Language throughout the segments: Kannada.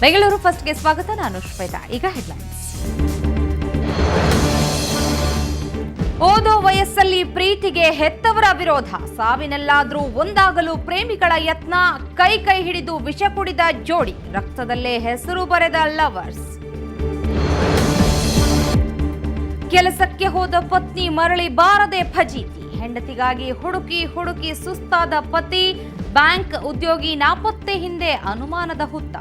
ಬೆಂಗಳೂರು ಫಸ್ಟ್ಗೆ ಸ್ವಾಗತ. ನಾನು ಶ್ವೇತಾ. ಈಗ ಹೆಡ್ಲೈನ್ಸ್. ಓದೋ ವಯಸ್ಸಲ್ಲಿ ಪ್ರೀತಿಗೆ ಹೆತ್ತವರ ವಿರೋಧ, ಸಾವಿನೆಲ್ಲಾದ್ರೂ ಒಂದಾಗಲು ಪ್ರೇಮಿಗಳ ಯತ್ನ, ಕೈ ಹಿಡಿದು ವಿಷ ಕುಡಿದ ಜೋಡಿ, ರಕ್ತದಲ್ಲೇ ಹೆಸರು ಬರೆದ ಲವರ್ಸ್. ಕೆಲಸಕ್ಕೆ ಹೋದ ಪತ್ನಿ ಮರಳಿ ಬಾರದೆ ಫಜೀತಿ, ಹೆಂಡತಿಗಾಗಿ ಹುಡುಕಿ ಸುಸ್ತಾದ ಪತಿ, ಬ್ಯಾಂಕ್ ಉದ್ಯೋಗಿ ನಾಪತ್ತೆ ಹಿಂದೆ ಅನುಮಾನದ ಹುತ್ತ.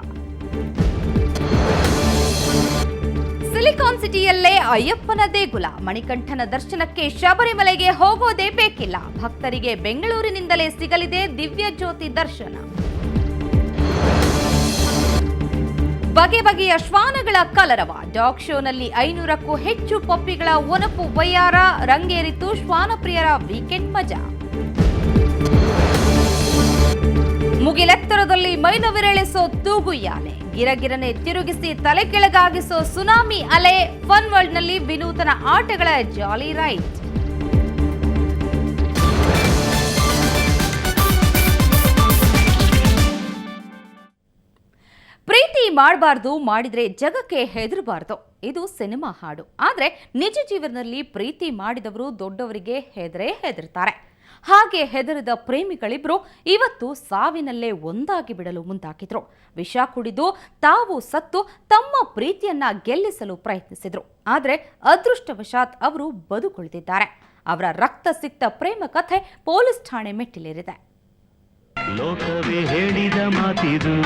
ಸಿಲಿಕಾನ್ ಸಿಟಿಯಲ್ಲೇ ಅಯ್ಯಪ್ಪನ ದೇಗುಲ, ಮಣಿಕಂಠನ ದರ್ಶನಕ್ಕೆ ಶಬರಿಮಲೆಗೆ ಹೋಗೋದೇ ಬೇಕಿಲ್ಲ, ಭಕ್ತರಿಗೆ ಬೆಂಗಳೂರಿನಿಂದಲೇ ಸಿಗಲಿದೆ ದಿವ್ಯ ಜ್ಯೋತಿ ದರ್ಶನ. ಬಗೆಯ ಶ್ವಾನಗಳ ಕಲರವ, ಡಾಗ್ ಶೋನಲ್ಲಿ 500ಕ್ಕೂ ಹೆಚ್ಚು ಪಪ್ಪಿಗಳ ಒನಪು ವಯ್ಯಾರ, ರಂಗೇರಿತು ಶ್ವಾನಪ್ರಿಯರ ವೀಕೆಂಡ್ ಮಜಾ. ಮುಗಿಲೆತ್ತರದಲ್ಲಿ ಮೈನವಿರೇಳಿಸೋ ತೂಗುಯ್ಯಾಲೆ, ಗಿರಗಿರನೆ ತಿರುಗಿಸಿ ತಲೆ ಕೆಳಗಾಗಿಸೋ ಸುನಾಮಿ ಅಲೆ, ಫನ್ ವರ್ಲ್ಡ್ನಲ್ಲಿ ವಿನೂತನ ಆಟಗಳ ಜಾಲಿ ರೈಡ್. ಪ್ರೀತಿ ಮಾಡಬಾರ್ದು, ಮಾಡಿದ್ರೆ ಜಗಕ್ಕೆ ಹೆದರಬಾರ್ದು, ಇದು ಸಿನಿಮಾ ಹಾಡು. ಆದ್ರೆ ನಿಜ ಜೀವನದಲ್ಲಿ ಪ್ರೀತಿ ಮಾಡಿದವರು ದೊಡ್ಡವರಿಗೆ ಹೆದರ್ತಾರೆ. ಹಾಗೆ ಹೆದರಿದ ಪ್ರೇಮಿಗಳಿಬ್ರು ಇವತ್ತು ಸಾವಿನಲ್ಲೇ ಒಂದಾಗಿ ಬಿಡಲು ಮುಂದಾಗಿದ್ರು. ವಿಷ ಕುಡಿದು ತಾವು ಸತ್ತು ತಮ್ಮ ಪ್ರೀತಿಯನ್ನ ಗೆಲ್ಲಿಸಲು ಪ್ರಯತ್ನಿಸಿದ್ರು. ಆದರೆ ಅದೃಷ್ಟವಶಾತ್ ಅವರು ಬದುಕುಳಿದಿದ್ದಾರೆ. ಅವರ ರಕ್ತ ಸಿಕ್ತ ಪ್ರೇಮ ಕಥೆ ಪೊಲೀಸ್ ಠಾಣೆ ಮೆಟ್ಟಿಲೇರಿದೆ. ಲೋಕವೇ ಹೇಳಿದ ಮಾತಿದು,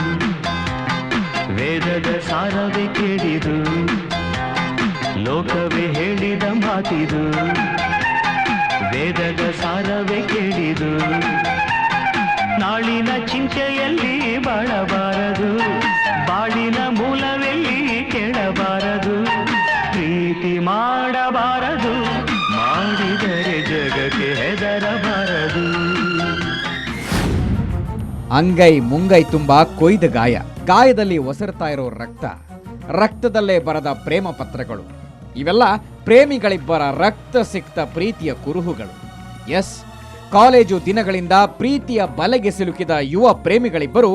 ವೇದದ ಸಾರವೇ ಕೇಳಿದು, ಲೋಕವೇ ಹೇಳಿದ ಮಾತಿದು, ವೇದದ ಸಾರವೇ ಕೇಳಿದು, ನಾಳಿನ ಚಿಂತೆಯಲ್ಲಿ ಬಾಳಬಾರದು, ಬಾಳಿನ ಮೂಲವೆಲ್ಲಿ ಕೇಳಬಾರದು, ಪ್ರೀತಿ ಮಾಡಬಾರದು, ಮಾಡಿದರೆ ಜಗಕ್ಕೆ ಹೆದರಬಾರದು. ಅಂಗೈ ಮುಂಗೈ ತುಂಬಾ ಕೊಯ್ದ ಗಾಯ, ಗಾಯದಲ್ಲಿ ಒಸರ್ತಾ ಇರೋ ರಕ್ತದಲ್ಲೇ ಬರದ ಪ್ರೇಮ ಪತ್ರಗಳು, ಇವೆಲ್ಲ ಪ್ರೇಮಿಗಳಿಬ್ಬರ ರಕ್ತ ಸಿಕ್ತ ಪ್ರೀತಿಯ ಕುರುಹುಗಳು. ಎಸ್, ಕಾಲೇಜು ದಿನಗಳಿಂದ ಪ್ರೀತಿಯ ಬಲೆಗೆ ಸಿಲುಕಿದ ಯುವ ಪ್ರೇಮಿಗಳಿಬ್ಬರು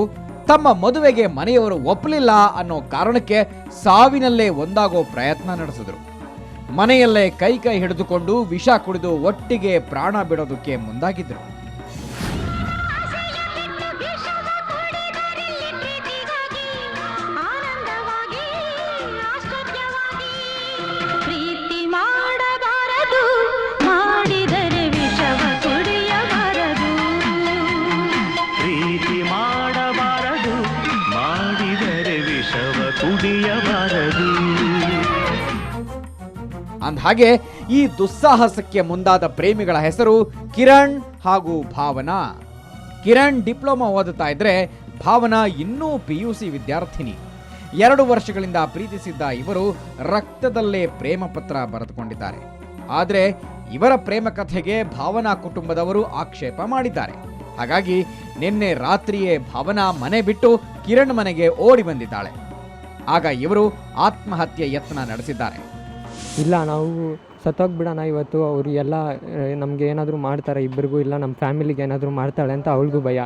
ತಮ್ಮ ಮದುವೆಗೆ ಮನೆಯವರು ಒಪ್ಪಲಿಲ್ಲ ಅನ್ನೋ ಕಾರಣಕ್ಕೆ ಸಾವಿನಲ್ಲೇ ಒಂದಾಗೋ ಪ್ರಯತ್ನ ನಡೆಸಿದ್ರು. ಮನೆಯಲ್ಲೇ ಕೈ ಹಿಡಿದುಕೊಂಡು ವಿಷ ಕುಡಿದು ಒಟ್ಟಿಗೆ ಪ್ರಾಣ ಬಿಡೋದಕ್ಕೆ ಮುಂದಾಗಿದ್ರು. ಅಂದಹಾಗೆ ಈ ದುಸ್ಸಾಹಸಕ್ಕೆ ಮುಂದಾದ ಪ್ರೇಮಿಗಳ ಹೆಸರು ಕಿರಣ್ ಹಾಗೂ ಭಾವನಾ. ಕಿರಣ್ ಡಿಪ್ಲೊಮಾ ಓದುತ್ತಾ ಇದ್ರೆ ಭಾವನಾ ಇನ್ನೂ PUC ವಿದ್ಯಾರ್ಥಿನಿ. 2 ವರ್ಷಗಳಿಂದ ಪ್ರೀತಿಸಿದ್ದ ಇವರು ರಕ್ತದಲ್ಲೇ ಪ್ರೇಮ ಪತ್ರ ಬರೆದುಕೊಂಡಿದ್ದಾರೆ. ಆದರೆ ಇವರ ಪ್ರೇಮ ಕಥೆಗೆ ಭಾವನಾ ಕುಟುಂಬದವರು ಆಕ್ಷೇಪ ಮಾಡಿದ್ದಾರೆ. ಹಾಗಾಗಿ ನಿನ್ನೆ ರಾತ್ರಿಯೇ ಭಾವನಾ ಮನೆ ಬಿಟ್ಟು ಕಿರಣ್ ಮನೆಗೆ ಓಡಿ ಬಂದಿದ್ದಾಳೆ. ಆಗ ಇವರು ಆತ್ಮಹತ್ಯೆ ಯತ್ನ ನಡೆಸಿದ್ದಾರೆ. ಇಲ್ಲ, ನಾವು ಸತ್ತೋಗ್ಬಿಡೋಣ ಇವತ್ತು, ಅವರು ಎಲ್ಲ ನಮಗೆ ಏನಾದರೂ ಮಾಡ್ತಾರೆ ಇಬ್ಬರಿಗೂ, ಇಲ್ಲ ನಮ್ಮ ಫ್ಯಾಮಿಲಿಗೆ ಏನಾದರೂ ಮಾಡ್ತಾಳೆ ಅಂತ ಅವಳಿಗೂ ಭಯ.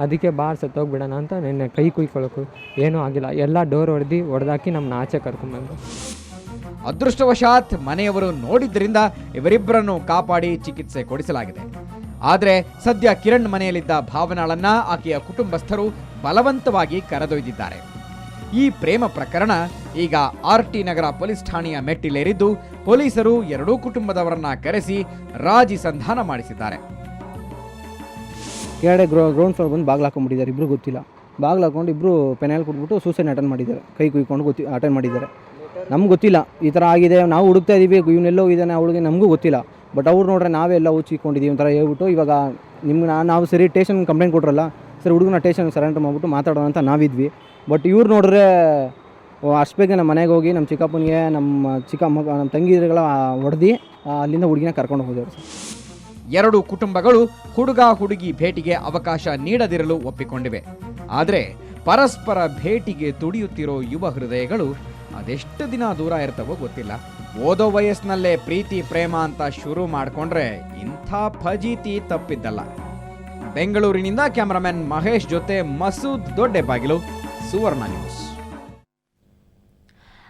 ಅದಕ್ಕೆ ಸತ್ತೋಗ್ಬಿಡೋಣ ಅಂತ ನಿನ್ನೆ ಕೈ ಕುಯ್ಕೊಳ್ಳೋಕ್ಕೂ ಏನೂ ಆಗಿಲ್ಲ, ಎಲ್ಲ ಡೋರ್ ಹೊಡೆದಾಕಿ ನಮ್ಮನ್ನ ಆಚೆ ಕರ್ಕೊಂಡ್ಬಂದು. ಅದೃಷ್ಟವಶಾತ್ ಮನೆಯವರು ನೋಡಿದ್ರಿಂದ ಇವರಿಬ್ಬರನ್ನು ಕಾಪಾಡಿ ಚಿಕಿತ್ಸೆ ಕೊಡಿಸಲಾಗಿದೆ. ಆದರೆ ಸದ್ಯ ಕಿರಣ್ ಮನೆಯಲ್ಲಿದ್ದ ಭಾವನಾಳನ್ನ ಆಕೆಯ ಕುಟುಂಬಸ್ಥರು ಬಲವಂತವಾಗಿ ಕರೆದೊಯ್ದಿದ್ದಾರೆ. ಈ ಪ್ರೇಮ ಪ್ರಕರಣ ಈಗ RT ನಗರ ಪೊಲೀಸ್ ಠಾಣೆಯ ಮೆಟ್ಟಿಲೇರಿದ್ದು, ಪೊಲೀಸರು ಎರಡೂ ಕುಟುಂಬದವರನ್ನ ಕರೆಸಿ ರಾಜಿ ಸಂಧಾನ ಮಾಡಿಸಿದ್ದಾರೆ. ಕೆಳಗಡೆ ಗ್ರೌಂಡ್ ಫ್ಲೋರ್ ಬಂದು ಬಾಗಿಲು ಹಾಕೊಂಡ್ಬಿಟ್ಟಿದ್ದಾರೆ. ಇಬ್ಬರು ಗೊತ್ತಿಲ್ಲ, ಬಾಗಿಲು ಹಾಕೊಂಡು ಇಬ್ಬರು ಪೆನಾಲ್ ಕೊಟ್ಬಿಟ್ಟು ಸೂಸೈಡ್ ಅಟೆಂಡ್ ಮಾಡಿದ್ದಾರೆ. ಕೈ ಕುಯ್ಕೊಂಡು ಅಟೆಂಡ್ ಮಾಡಿದ್ದಾರೆ. ನಮ್ಗೆ ಗೊತ್ತಿಲ್ಲ ಈ ಥರ ಆಗಿದೆ, ನಾವು ಹುಡುಕ್ತಾ ಇದ್ದೀವಿ, ಇವನ್ನೆಲ್ಲೋ ಇದ್ದಾನೆ ಅವಳಿಗೆ, ನಮಗೂ ಗೊತ್ತಿಲ್ಲ. ಬಟ್ ಅವ್ರು ನೋಡ್ರೆ ನಾವೇ ಎಲ್ಲ ಹುಚ್ಚಿಕೊಂಡಿದ್ದೀವಿ ಒಂಥರ ಹೇಳ್ಬಿಟ್ಟು, ಇವಾಗ ನಾವು ಸರಿ ಟೇಷನ್ ಕಂಪ್ಲೇಂಟ್ ಕೊಟ್ರಲ್ಲ, ಸರಿ ಹುಡುಗನ ಟೇಷನ್ ಸರೆಂಡರ್ ಮಾಡಿಬಿಟ್ಟು ಮಾತಾಡೋಣ ಅಂತ ನಾವಿದ್ವಿ. ಬಟ್ ಇವ್ರು ನೋಡ್ರೆ ಅಷ್ಟು ಬೇಗ ನಮ್ಮ ಮನೆಗೆ ಹೋಗಿ ನಮ್ಮ ಚಿಕ್ಕಪ್ಪನಿಗೆ ನಮ್ಮ ತಂಗಿಗಳ ಹೊಡೆದು ಅಲ್ಲಿಂದ ಹುಡುಗಿನ ಕರ್ಕೊಂಡು ಹೋದವರು. ಎರಡು ಕುಟುಂಬಗಳು ಹುಡುಗ ಹುಡುಗಿ ಭೇಟಿಗೆ ಅವಕಾಶ ನೀಡದಿರಲು ಒಪ್ಪಿಕೊಂಡಿವೆ. ಆದರೆ ಪರಸ್ಪರ ಭೇಟಿಗೆ ತುಡಿಯುತ್ತಿರೋ ಯುವ ಹೃದಯಗಳು ಅದೆಷ್ಟು ದಿನ ದೂರ ಇರ್ತವೋ ಗೊತ್ತಿಲ್ಲ. ಓದೋ ವಯಸ್ಸಿನಲ್ಲೇ ಪ್ರೀತಿ ಪ್ರೇಮ ಅಂತ ಶುರು ಮಾಡಿಕೊಂಡ್ರೆ ಇಂಥ ಫಜೀತಿ ತಪ್ಪಿದ್ದಲ್ಲ. ಬೆಂಗಳೂರಿನಿಂದ ಕ್ಯಾಮರಾಮನ್ ಮಹೇಶ್ ಜೊತೆ ಮಸೂದ್ ದೊಡ್ಡೆಬಾಗಿಲು, ಸುವರ್ಣ ನ್ಯೂಸ್.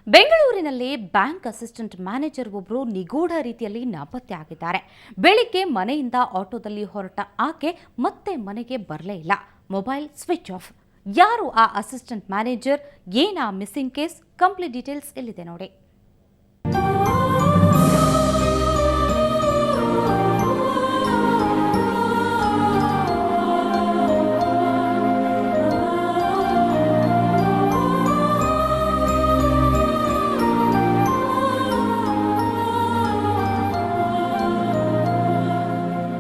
ಬೆಂಗಳೂರಿನಲ್ಲಿ ಬ್ಯಾಂಕ್ ಅಸಿಸ್ಟೆಂಟ್ ಮ್ಯಾನೇಜರ್ ಒಬ್ಬರು ನಿಗೂಢ ರೀತಿಯಲ್ಲಿ ನಾಪತ್ತೆ ಆಗಿದ್ದಾರೆ. ಬೆಳಿಗ್ಗೆ ಮನೆಯಿಂದ ಆಟೋದಲ್ಲಿ ಹೊರಟ ಆಕೆ ಮತ್ತೆ ಮನೆಗೆ ಬರಲೇ ಇಲ್ಲ. Mobile switch off. ಯಾರು ಆ ಅಸಿಸ್ಟೆಂಟ್ ಮ್ಯಾನೇಜರ್? ಏನಾ ಮಿಸ್ಸಿಂಗ್ ಕೇಸ್? ಕಂಪ್ಲೀಟ್ ಡೀಟೇಲ್ಸ್ ಇಲ್ಲಿದೆ ನೋಡಿ.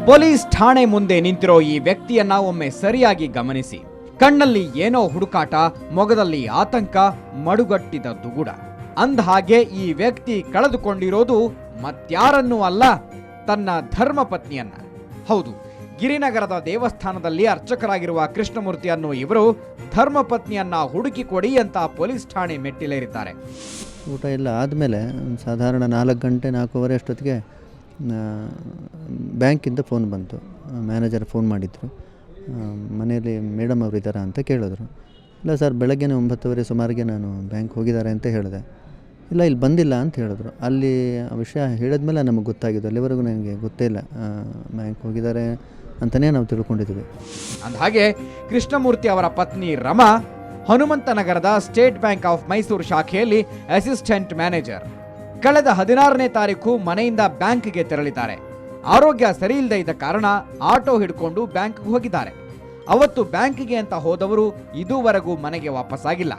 ಪೊಲೀಸ್ ಠಾಣೆ ಮುಂದೆ ನಿಂತಿರೋ ಈ ವ್ಯಕ್ತಿಯನ್ನ ಒಮ್ಮೆ ಸರಿಯಾಗಿ ಗಮನಿಸಿ. ಕಣ್ಣಲ್ಲಿ ಏನೋ ಹುಡುಕಾಟ, ಮೊಗದಲ್ಲಿ ಆತಂಕ, ಮಡುಗಟ್ಟಿದ ದುಗುಡ. ಅಂದಹಾಗೆ ಈ ವ್ಯಕ್ತಿ ಕಳೆದುಕೊಂಡಿರೋದು ಮತ್ಯಾರನ್ನೂ ಅಲ್ಲ, ತನ್ನ ಧರ್ಮಪತ್ನಿಯನ್ನ. ಹೌದು, ಗಿರಿನಗರದ ದೇವಸ್ಥಾನದಲ್ಲಿ ಅರ್ಚಕರಾಗಿರುವ ಕೃಷ್ಣಮೂರ್ತಿ ಅನ್ನೋ ಇವರು ಧರ್ಮಪತ್ನಿಯನ್ನ ಹುಡುಕಿ ಕೊಡಿ ಅಂತ ಪೊಲೀಸ್ ಠಾಣೆ ಮೆಟ್ಟಿಲೇರಿದ್ದಾರೆ. ಊಟ ಎಲ್ಲ ಆದಮೇಲೆ ಸಾಧಾರಣ 4 ಗಂಟೆ 4:15 ಅಷ್ಟೊತ್ತಿಗೆ ಬ್ಯಾಂಕಿಂದ ಫೋನ್ ಬಂತು. ಮ್ಯಾನೇಜರ್ ಫೋನ್ ಮಾಡಿದರು, ಮನೆಯಲ್ಲಿ ಮೇಡಮ್ ಅವರು ಇದ್ದಾರಾ ಅಂತ ಕೇಳಿದ್ರು. ಇಲ್ಲ ಸರ್, ಬೆಳಗ್ಗೆ 9:30 ಸುಮಾರಿಗೆ ನಾನು ಬ್ಯಾಂಕ್ ಹೋಗಿದ್ದಾರೆ ಅಂತ ಹೇಳಿದೆ. ಇಲ್ಲ, ಇಲ್ಲಿ ಬಂದಿಲ್ಲ ಅಂತ ಹೇಳಿದ್ರು. ಅಲ್ಲಿ ಆ ವಿಷಯ ಹೇಳಿದ್ಮೇಲೆ ನಮಗೆ ಗೊತ್ತಾಗಿದ್ದು. ಅಲ್ಲಿವರೆಗೂ ನನಗೆ ಗೊತ್ತೇ ಇಲ್ಲ, ಬ್ಯಾಂಕ್ ಹೋಗಿದ್ದಾರೆ ಅಂತಲೇ ನಾವು ತಿಳ್ಕೊಂಡಿದ್ವಿ. ಅಂದಹಾಗೆ ಕೃಷ್ಣಮೂರ್ತಿ ಅವರ ಪತ್ನಿ ರಮಾ ಹನುಮಂತನಗರದ ಸ್ಟೇಟ್ ಬ್ಯಾಂಕ್ ಆಫ್ ಮೈಸೂರು ಶಾಖೆಯಲ್ಲಿ ಅಸಿಸ್ಟೆಂಟ್ ಮ್ಯಾನೇಜರ್. ಕಳೆದ 16ನೇ ತಾರೀಕು ಮನೆಯಿಂದ ಬ್ಯಾಂಕ್ಗೆ ತೆರಳಿದ್ದಾರೆ. ಆರೋಗ್ಯ ಸರಿಯಿಲ್ಲದೆ ಇದ್ದ ಕಾರಣ ಆಟೋ ಹಿಡ್ಕೊಂಡು ಬ್ಯಾಂಕ್ಗೆ ಹೋಗಿದ್ದಾರೆ. ಅವತ್ತು ಬ್ಯಾಂಕ್ಗೆ ಅಂತ ಹೋದವರು ಇದುವರೆಗೂ ಮನೆಗೆ ವಾಪಸ್ಸಾಗಿಲ್ಲ.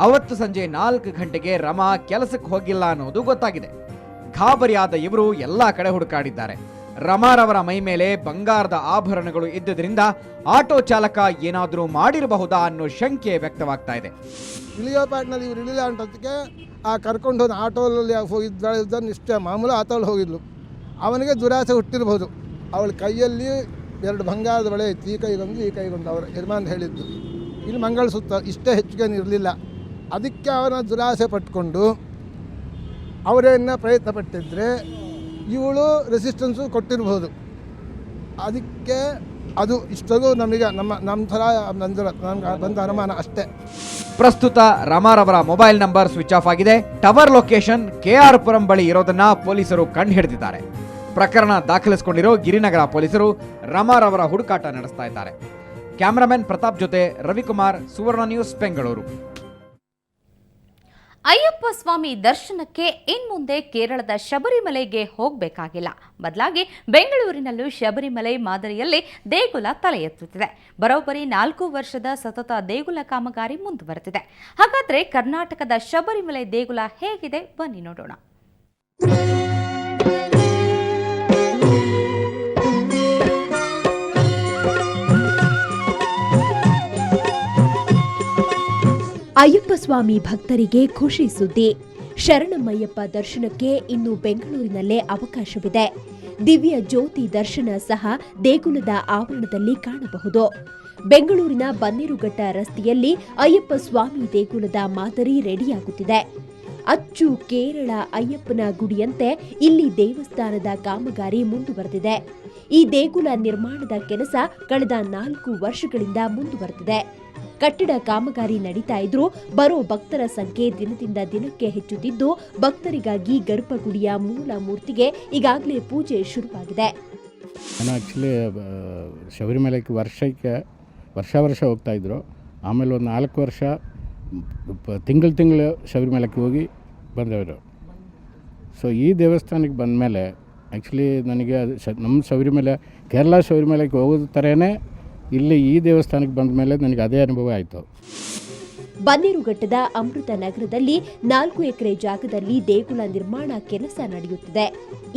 ಅವತ್ತು ಸಂಜೆ 4 ಗಂಟೆಗೆ ರಮಾ ಕೆಲಸಕ್ಕೆ ಹೋಗಿಲ್ಲ ಅನ್ನೋದು ಗೊತ್ತಾಗಿದೆ. ಗಾಬರಿಯಾದ ಇವರು ಎಲ್ಲಾ ಕಡೆ ಹುಡುಕಾಡಿದ್ದಾರೆ. ರಮಾರವರ ಮೈ ಮೇಲೆ ಬಂಗಾರದ ಆಭರಣಗಳು ಇದ್ದುದರಿಂದ ಆಟೋ ಚಾಲಕ ಏನಾದರೂ ಮಾಡಿರಬಹುದಾ ಅನ್ನೋ ಶಂಕೆ ವ್ಯಕ್ತವಾಗ್ತಾ ಇದೆ. ಇಳಿಯೋ ಪ್ಯಾಟ್ನಲ್ಲಿ ಇವ್ರು ಇಳಿಲ್ಲ ಅಂತಕ್ಕೆ ಆ ಕರ್ಕೊಂಡು ಹೋದ ಆಟೋಲ್ಲಿ ಹೋಗಿದ್ದ ಇಷ್ಟೇ ಮಾಮೂಲು ಆಟೋಲ್ಲಿ ಹೋಗಿದ್ಲು. ಅವನಿಗೆ ದುರಾಸೆ ಹುಟ್ಟಿರ್ಬೋದು. ಅವಳ ಕೈಯಲ್ಲಿ 2 ಬಂಗಾರದ ಬಳೆ ಇತ್ತು, ಈ ಕೈಗೊಂದು ಈ ಕೈಗೊಂದು. ಅವರು ಯಜಮಾನ್ ಹೇಳಿದ್ದು ಇಲ್ಲಿ ಮಂಗಳಸೂತ್ರ ಇಷ್ಟೇ ಹೆಚ್ಚಿಗೆ ಇರಲಿಲ್ಲ. ಅದಕ್ಕೆ ಅವನ ದುರಾಸೆ ಪಟ್ಕೊಂಡು ಅವರೇನ ಪ್ರಯತ್ನ ಪಟ್ಟಿದ್ರೆ ಇವಳು ರೆಸಿಸ್ಟೆನ್ಸು ಕೊಟ್ಟಿರ್ಬೋದು. ಅದಕ್ಕೆ ಅದು ಇಷ್ಟಗೂ ನಮಗೆ ನಮ್ಮ ಥರ ನಮ್ಗೆ ಬಂದ ಅನುಮಾನ ಅಷ್ಟೇ. ಪ್ರಸ್ತುತ ರಮಾರವರ ಮೊಬೈಲ್ ನಂಬರ್ ಸ್ವಿಚ್ ಆಫ್ ಆಗಿದೆ. ಟವರ್ ಲೊಕೇಶನ್ KR ಪುರಂ ಬಳಿ ಇರೋದನ್ನ ಪೊಲೀಸರು ಕಂಡು ಹಿಡಿದಿದ್ದಾರೆ. ಪ್ರಕರಣ ದಾಖಲಿಸಿಕೊಂಡಿರೋ ಗಿರಿನಗರ ಪೊಲೀಸರು ರಮಾರವರ ಹುಡುಕಾಟ ನಡೆಸ್ತಾ ಇದ್ದಾರೆ. ಕ್ಯಾಮರಾಮನ್ ಪ್ರತಾಪ್ ಜೊತೆ ರವಿಕುಮಾರ್, ಸುವರ್ಣ ನ್ಯೂಸ್, ಬೆಂಗಳೂರು. ಅಯ್ಯಪ್ಪ ಸ್ವಾಮಿ ದರ್ಶನಕ್ಕೆ ಇನ್ಮುಂದೆ ಕೇರಳದ ಶಬರಿಮಲೆಗೆ ಹೋಗಬೇಕಾಗಿಲ್ಲ. ಬದಲಾಗಿ ಬೆಂಗಳೂರಿನಲ್ಲೂ ಶಬರಿಮಲೆ ಮಾದರಿಯಲ್ಲಿ ದೇಗುಲ ತಲೆ ಎತ್ತುತ್ತಿದೆ. ಬರೋಬ್ಬರಿ 4 ವರ್ಷದ ಸತತ ದೇಗುಲ ಕಾಮಗಾರಿ ಮುಂದುವರೆದಿದೆ. ಹಾಗಾದ್ರೆ ಕರ್ನಾಟಕದ ಶಬರಿಮಲೆ ದೇಗುಲ ಹೇಗಿದೆ? ಬನ್ನಿ ನೋಡೋಣ. ಅಯ್ಯಪ್ಪ ಸ್ವಾಮಿ ಭಕ್ತರಿಗೆ ಖುಷಿ ಸುದ್ದಿ. ಶರಣಮಯ್ಯಪ್ಪ ದರ್ಶನಕ್ಕೆ ಇನ್ನು ಬೆಂಗಳೂರಿನಲ್ಲೇ ಅವಕಾಶವಿದೆ. ದಿವ್ಯ ಜ್ಯೋತಿ ದರ್ಶನ ಸಹ ದೇಗುಲದ ಆವರಣದಲ್ಲಿ ಕಾಣಬಹುದು. ಬೆಂಗಳೂರಿನ ಬನ್ನೇರುಘಟ್ಟ ರಸ್ತೆಯಲ್ಲಿ ಅಯ್ಯಪ್ಪ ಸ್ವಾಮಿ ದೇಗುಲದ ಮಾದರಿ ರೆಡಿಯಾಗುತ್ತಿದೆ. ಅಚ್ಚು ಕೇರಳ ಅಯ್ಯಪ್ಪನ ಗುಡಿಯಂತೆ ಇಲ್ಲಿ ದೇವಸ್ಥಾನದ ಕಾಮಗಾರಿ ಮುಂದುವರೆದಿದೆ. ಈ ದೇಗುಲ ನಿರ್ಮಾಣದ ಕೆಲಸ ಕಳೆದ 4 ವರ್ಷಗಳಿಂದ ಮುಂದುವರೆದಿದೆ. ಕಟ್ಟಡ ಕಾಮಗಾರಿ ನಡೀತಾ ಇದ್ರೂ ಬರೋ ಭಕ್ತರ ಸಂಖ್ಯೆ ದಿನದಿಂದ ದಿನಕ್ಕೆ ಹೆಚ್ಚುತ್ತಿದ್ದು, ಭಕ್ತರಿಗಾಗಿ ಗರ್ಭಗುಡಿಯ ಮೂಲ ಮೂರ್ತಿಗೆ ಈಗಾಗಲೇ ಪೂಜೆ ಶುರುವಾಗಿದೆ. ನಾನು ಆ್ಯಕ್ಚುಲಿ ಶಬರಿಮಲೆಗೆ ವರ್ಷ ಹೋಗ್ತಾಯಿದ್ರು. ಆಮೇಲೆ ಒಂದು 4 ವರ್ಷ ತಿಂಗಳು ಶಬರಿಮಲೆಗೆ ಹೋಗಿ ಬಂದವರು. ಸೊ ಈ ದೇವಸ್ಥಾನಕ್ಕೆ ಬಂದಮೇಲೆ ಆ್ಯಕ್ಚುಲಿ ನನಗೆ ನಮ್ಮ ಶಬರಿಮಲೆ, ಕೇರಳ ಶಬರಿಮಲೆಗೆ ಹೋಗೋದು ಥರನೇ ಇಲ್ಲಿ ಈ ದೇವಸ್ಥಾನಕ್ಕೆ ಬಂದ ಮೇಲೆ ನನಗೆ ಅದೇ ಅನುಭವ ಆಯಿತು. ಬನ್ನೇರುಘಟ್ಟದ ಅಮೃತ ನಗರದಲ್ಲಿ 4 ಎಕರೆ ಜಾಗದಲ್ಲಿ ದೇಗುಲ ನಿರ್ಮಾಣ ಕೆಲಸ ನಡೆಯುತ್ತಿದೆ.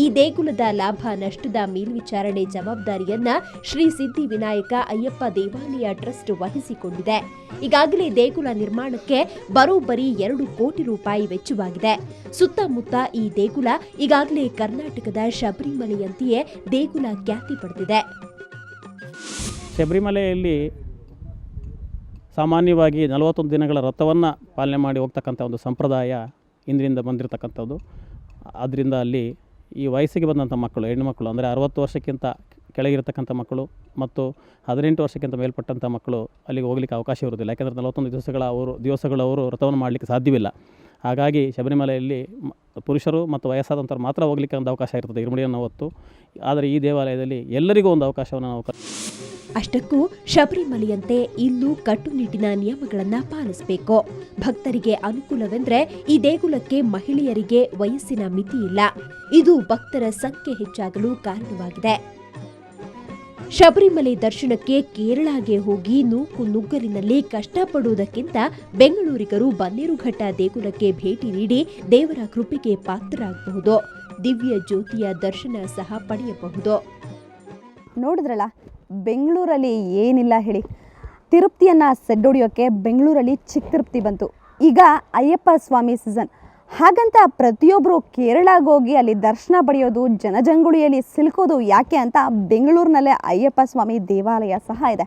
ಈ ದೇಗುಲದ ಲಾಭ ನಷ್ಟದ ಮೇಲ್ವಿಚಾರಣೆ ಜವಾಬ್ದಾರಿಯನ್ನ ಶ್ರೀ ಸಿದ್ಧಿ ವಿನಾಯಕ ಅಯ್ಯಪ್ಪ ದೇವಾಲಯ ಟ್ರಸ್ಟ್ ವಹಿಸಿಕೊಂಡಿದೆ. ಈಗಾಗಲೇ ದೇಗುಲ ನಿರ್ಮಾಣಕ್ಕೆ ಬರೋಬ್ಬರಿ 2 ಕೋಟಿ ರೂಪಾಯಿ ವೆಚ್ಚವಾಗಿದೆ. ಸುತ್ತಮುತ್ತ ಈ ದೇಗುಲ ಈಗಾಗಲೇ ಕರ್ನಾಟಕದ ಶಬರಿಮಲೆಯಂತೆಯೇ ದೇಗುಲ ಖ್ಯಾತಿ ಪಡೆದಿದೆ. ಶಬರಿಮಲೆಯಲ್ಲಿ ಸಾಮಾನ್ಯವಾಗಿ 41 ದಿನಗಳ ವ್ರತವನ್ನು ಪಾಲನೆ ಮಾಡಿ ಹೋಗ್ತಕ್ಕಂಥ ಒಂದು ಸಂಪ್ರದಾಯ ಇಂದಿನಿಂದ ಬಂದಿರತಕ್ಕಂಥದ್ದು. ಆದ್ದರಿಂದ ಅಲ್ಲಿ ಈ ವಯಸ್ಸಿಗೆ ಬಂದಂಥ ಮಕ್ಕಳು, ಹೆಣ್ಣುಮಕ್ಕಳು ಅಂದರೆ 60 ವರ್ಷಕ್ಕಿಂತ ಕೆಳಗಿರತಕ್ಕಂಥ ಮಕ್ಕಳು ಮತ್ತು 18 ವರ್ಷಕ್ಕಿಂತ ಮೇಲ್ಪಟ್ಟಂಥ ಮಕ್ಕಳು ಅಲ್ಲಿಗೆ ಹೋಗಲಿಕ್ಕೆ ಅವಕಾಶ ಇರುವುದಿಲ್ಲ. ಯಾಕೆಂದರೆ 41 ದಿವಸಗಳು ಅವರು ವ್ರತವನ್ನು ಮಾಡಲಿಕ್ಕೆ ಸಾಧ್ಯವಿಲ್ಲ. ಹಾಗಾಗಿ ಶಬರಿಮಲೆಯಲ್ಲಿ ಪುರುಷರು ಮತ್ತು ವಯಸ್ಸಾದಂಥವ್ರು ಮಾತ್ರ ಹೋಗಲಿಕ್ಕೆ ಒಂದು ಅವಕಾಶ ಇರ್ತದೆ ಇರುಮುಡಿಯನ್ನು ಹೊತ್ತು. ಆದರೆ ಈ ದೇವಾಲಯದಲ್ಲಿ ಎಲ್ಲರಿಗೂ ಒಂದು ಅವಕಾಶವನ್ನು ನಾವು ಅಷ್ಟಕ್ಕೂ ಶಬರಿಮಲೆಯಂತೆ ಇಲ್ಲೂ ಕಟ್ಟುನಿಟ್ಟಿನ ನಿಯಮಗಳನ್ನು ಪಾಲಿಸಬೇಕು. ಭಕ್ತರಿಗೆ ಅನುಕೂಲವೆಂದರೆ ಈ ದೇಗುಲಕ್ಕೆ ಮಹಿಳೆಯರಿಗೆ ವಯಸ್ಸಿನ ಮಿತಿ ಇಲ್ಲ. ಇದು ಭಕ್ತರ ಸಂಖ್ಯೆ ಹೆಚ್ಚಾಗಲು ಕಾರಣವಾಗಿದೆ. ಶಬರಿಮಲೆ ದರ್ಶನಕ್ಕೆ ಕೇರಳಗೆ ಹೋಗಿ ನೂಕು ನುಗ್ಗಲಿನಲ್ಲಿ ಕಷ್ಟಪಡುವುದಕ್ಕಿಂತ ಬೆಂಗಳೂರಿಗರು ಬನ್ನೇರುಘಟ್ಟ ದೇಗುಲಕ್ಕೆ ಭೇಟಿ ನೀಡಿ ದೇವರ ಕೃಪೆಗೆ ಪಾತ್ರರಾಗಬಹುದು. ದಿವ್ಯ ಜ್ಯೋತಿಯ ದರ್ಶನ ಸಹ ಪಡೆಯಬಹುದು. ನೋಡಿದ್ರಲ್ಲ, ಬೆಂಗಳೂರಲ್ಲಿ ಏನಿಲ್ಲ ಹೇಳಿ. ತಿರುಪ್ತಿಯನ್ನು ಸೆಡ್ಡೊಡಿಯೋಕ್ಕೆ ಬೆಂಗಳೂರಲ್ಲಿ ಚಿಕ್ಕ ತಿರುಪ್ತಿ ಬಂತು. ಈಗ ಅಯ್ಯಪ್ಪ ಸ್ವಾಮಿ ಸೀಸನ್. ಹಾಗಂತ ಪ್ರತಿಯೊಬ್ಬರು ಕೇರಳಗೆ ಹೋಗಿ ಅಲ್ಲಿ ದರ್ಶನ ಪಡೆಯೋದು, ಜನಜಂಗುಳಿಯಲ್ಲಿ ಸಿಲುಕೋದು ಯಾಕೆ ಅಂತ ಬೆಂಗಳೂರಿನಲ್ಲೇ ಅಯ್ಯಪ್ಪ ಸ್ವಾಮಿ ದೇವಾಲಯ ಸಹ ಇದೆ.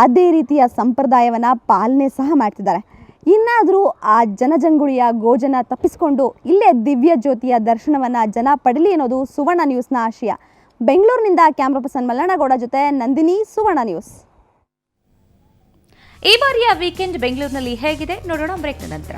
ಅದೇ ರೀತಿಯ ಸಂಪ್ರದಾಯವನ್ನು ಪಾಲನೆ ಸಹ ಮಾಡ್ತಿದ್ದಾರೆ. ಇನ್ನಾದರೂ ಆ ಜನಜಂಗುಳಿಯ ಗೋಜನ ತಪ್ಪಿಸಿಕೊಂಡು ಇಲ್ಲೇ ದಿವ್ಯ ಜ್ಯೋತಿಯ ದರ್ಶನವನ್ನು ಜನ ಪಡೀಲಿ ಅನ್ನೋದು ಸುವರ್ಣ ನ್ಯೂಸ್ನ ಆಶಯ. ಬೆಂಗಳೂರಿನಿಂದ ಕ್ಯಾಮ್ರಾ ಪರ್ಸನ್ ಮಲ್ಲಣ್ಣಗೌಡ ಜೊತೆ ನಂದಿನಿ, ಸುವರ್ಣ ನ್ಯೂಸ್. ಈ ಬಾರಿಯ ವೀಕೆಂಡ್ ಬೆಂಗಳೂರಿನಲ್ಲಿ ಹೇಗಿದೆ ನೋಡೋಣ ಬ್ರೇಕ್ ನಂತರ.